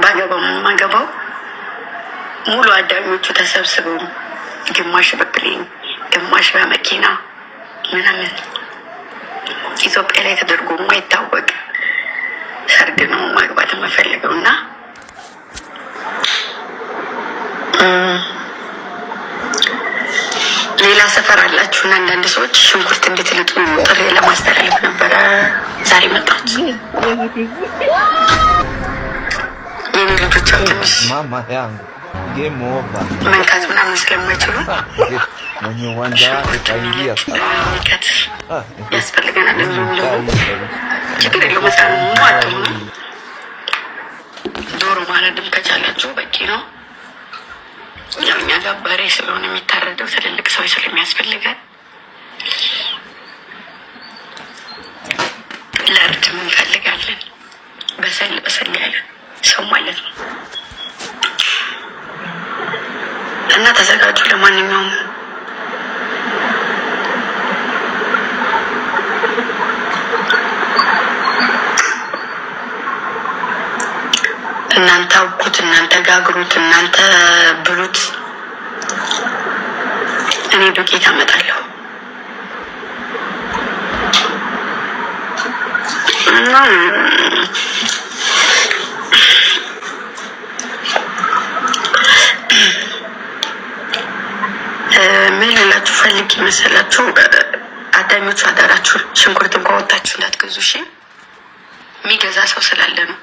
ባገባው ማገባው ሙሉ አዳሚዎቹ ተሰብስበው ግማሽ በፕሌን ግማሽ በመኪና ምናምን ኢትዮጵያ ላይ ተደርጎ የማይታወቅ ሰርግ ነው ማግባት የምፈልገው እና ሌላ ሰፈር አላችሁና አንዳንድ ሰዎች ሽንኩርት እንድትልጡ ጥሪ ለማስተላለፍ ነበረ ዛሬ መጣሁት። የኔ ልጆች ትንሽ መንካት ምናምን ስለማይችሉ ሽንኩርት ያስፈልገናል። ችግር የለው መጽሐፍ ሟጥ ዶሮ ማለድም ከቻላችሁ በቂ ነው። ያው እኛ ጋር በሬ ስለሆነ የሚታረደው ትልልቅ ሰው ስለሚያስፈልጋል ለእርድም እንፈልጋለን። በሰል በሰል ያለ ሰው ማለት ነው እና ተዘጋጁ። ለማንኛውም እናንተ አውቁት፣ እናንተ ጋግሩት፣ እናንተ ብሉት። እኔ ዱቄት አመጣለሁ እና ምን ልላችሁ ፈልጌ መሰላችሁ? አዳኞቹ አዳራችሁ ሽንኩርት እንኳን ወጣችሁ እንዳትገዙ እሺ። የሚገዛ ሰው ስላለ ነው።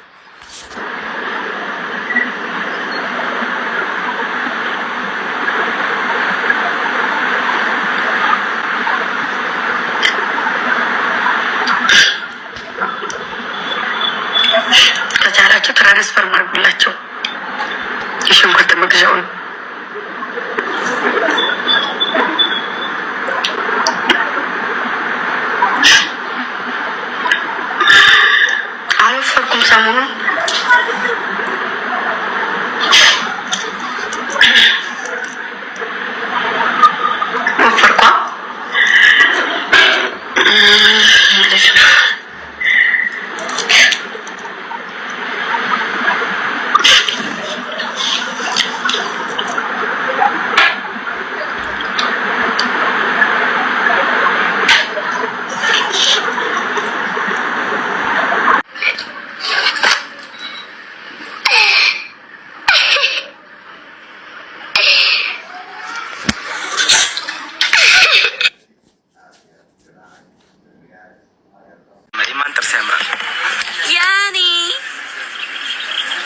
ከቻላችሁ ትራንስፈር ማድረጉላቸው የሽንኩርት መግዣውን። አልወፈርኩም ሰሞኑን ወፈርኳ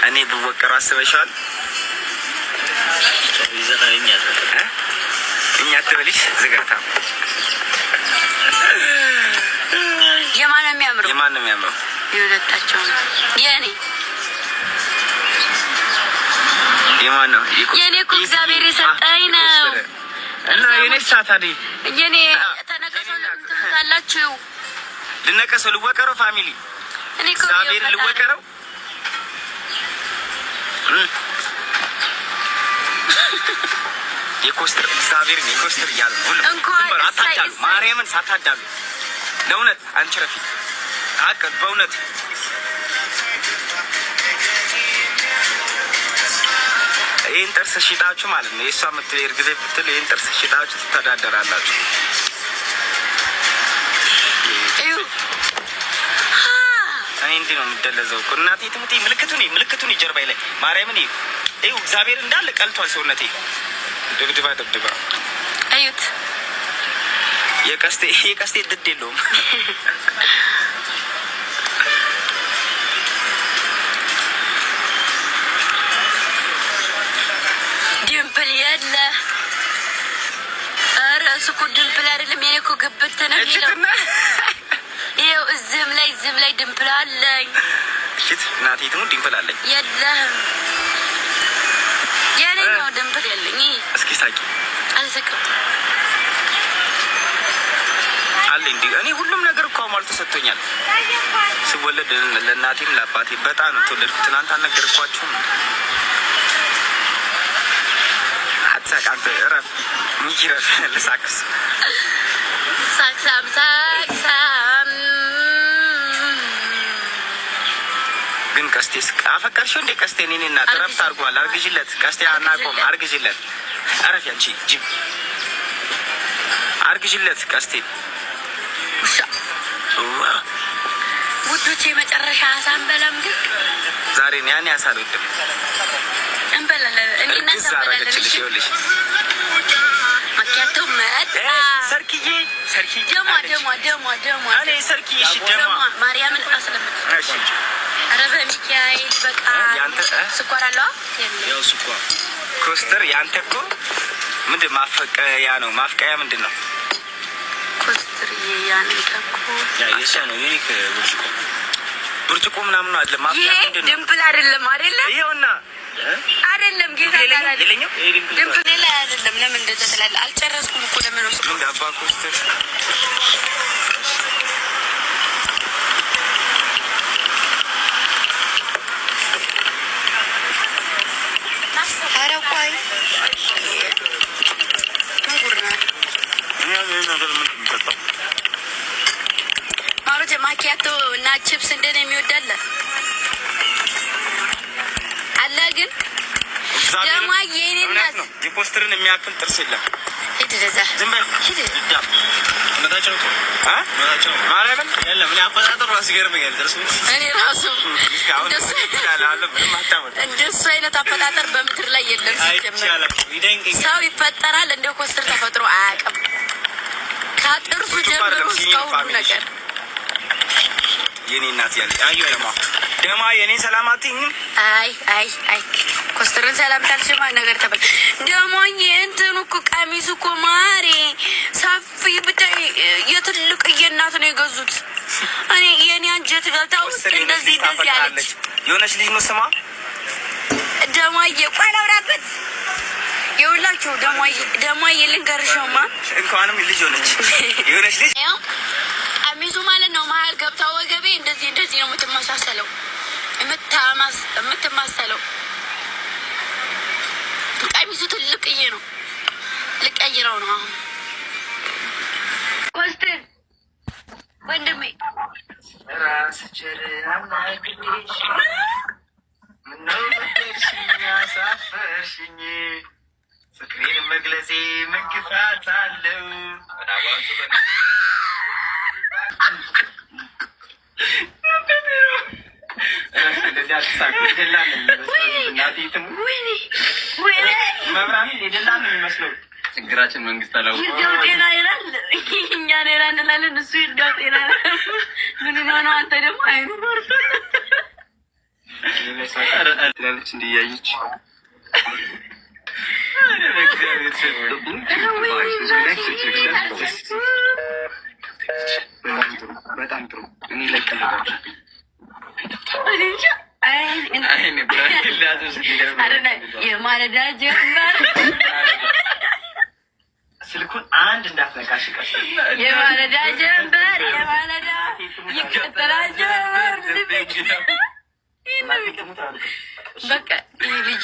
እኔ ብወቀር አስበሻል? እኛ አትበልሽ ዝጋታ። የማን ነው የሚያምረው? የማን ነው የሚያምረው? የሁለታቸው ነው። የኔ የማን ነው? የኔ እኮ እግዚአብሔር የሰጠኝ ነው። እና የኔ ሳታዲ የኔ ተነቀሰው ለምትታላችሁ ልነቀሰው ልወቀረው ፋሚሊ እኔ እኮ እግዚአብሔር ልወቀረው የኮስተር እግዚአብሔርን የኮስተር እያሉ ሁሉ አታዳሉ። ማርያምን ሳታዳሉ ለእውነት አንቺ ረፊት አቀድ በእውነት ይህን ጥርስ ሽጣችሁ ማለት ነው። የእሷ የምትሄድ ጊዜ ብትል ይህን ጥርስ ሽጣችሁ ትተዳደራላችሁ። እኔ እንዲህ ነው የምደለዘው እኮ እናቴ ትሙቴ። ምልክቱን ጀርባዬ ላይ ማርያምን ይኸው እግዚአብሔር እንዳለ ቀልቷል ሰውነቴ። ድብድባ አዩት። የቀስቴ ድድ የለውም። ድምፕል የለ። ኧረ እሱ እኮ ድምፕል አይደለም። የኔ እኮ ግብት ነው የሚለው። ይኸው እዚህም ላይ ድምፕል አለኝ። እሺት እናቴ ትሙት ድምፕል አለኝ። የለህም። የኔ ነው ድምፕል ያለኝ። እስኪ ሳቂ። አልስቅም አለ እንዴ? እኔ ሁሉም ነገር እኮ አሟልቶ ሰጥቶኛል። ስወለድ ለእናቴም ለአባቴ በጣም ነው ተወለድኩት። ትናንት አልነገርኳችሁም? አትሳቅ አንተ እረፍ። ሚኪረፍ ልሳክስ ሳክሳም ግን ቀስቴስ አፈቀርሽው እንዴ? ቀስቴ እኔና ተረፍት አድርጓል። አርግዥለት ቀስቴ አናቆም አርግዥለት። አረፍ ያንቺ ጅብ አርግዥለት ቀስቴ ውዶቼ። መጨረሻ አሳን በላም ግን ዛሬ ነው ያን ያሳልውድም እንበላለን። እኔ እናንተ አረጋችልሽ ይኸውልሽ ማኪያቶ መጣ ሰርኪዬ ደሞ እኔ ሰርኪ እሺ ደሞ ማርያምን አስለምት እሺ ኧረ በሚካኤል በቃ ያንተ ስኳር አለው ያው ስኳር ኮስተር ያንተ እኮ ምንድን ማፈቀያ ነው ማፍቀያ ምንድን ነው ኮስተር ያንተ እኮ ያ የሻ ነው ዩኒክ ብርጭቆ ምናምን ነው አይደል ማፍቀያ ምንድን ነው ድምፕል አይደለም ይኸውና አይደለም ጌታ ይላል ድምፕል ላይ አይደለም ለምን እንደዛ ትላለህ አልጨረስኩም እኮ ለምን ነው ምን ዳባ ኮስተር ማኪያቶ እና ቺፕስ እንደኔ የሚወዳለ አለ ግን ደማ የኔናት ነው የፖስተርን የሚያክል ጥርስ የለም። ሂድ ደዛ ዝም በል ሂድ ዳም መታቸው እኮ መታቸው ማርያምን የለም። እኔ አፈጣጠሩ ራሱ ይገርመኛል። ጥርሱ እኔ ራሱ እንደሱ አይነት አፈጣጠር በምድር ላይ የለም። ሰው ይፈጠራል እንደ ኮስተር ተፈጥሮ አያውቅም። ከጥርሱ ጀምሮ እስከ ሁሉ ነገር የኔ እናት ያለ አዩ ደማ የኔ ሰላም አትይኝም። አይ ኮስተርን ሰላም ታልሽማ ነገር ተበል ደሞኝ እንትኑ እኮ ቀሚሱ እኮ ማሬ ሰፊ ብታይ የትልቅዬ እናት ነው የገዙት። እኔ የኔ አንጀት ገብታ ውስጥ እንደዚህ ያለች የሆነች ልጅ ነው ስማ ደሞዬ ቆይ ላውራበት የሁላችሁ ደሞዬ ልንገርሽማ እንኳንም ልጅ የሆነች ልጅ ቀሚሱ ማለት ነው መሀል ገብታ ወገቤ እንደዚህ ነው የምትመሳሰለው የምትማሰለው ቀሚሱ ትልቅዬ ነው። ልቀይረው ነው አሁን ኮስተር ወንድሜ ራስ ቸር አናግሪሽ ምነው በደርሽኝ አሳፈርሽኝ ፍቅሬን መግለጼ ምን ክፋት አለው? ችግራችን መንግስት አላው ጤና ይላል እኛ ሌላ እንላለን እሱ ይርዳው ጤና ምን ነው አንተ ደግሞ አይኖር ለልጅ እንዲያይች በጣም ጥሩ እኔ ለቀለባችሁ የማለዳ ጀምበር ስልኩን አንድ እንዳትነካሽ ቀስ የማለዳ ጀምበር የማለዳ ይቀጥላል ጀምበር በቃ ይሄ ልጅ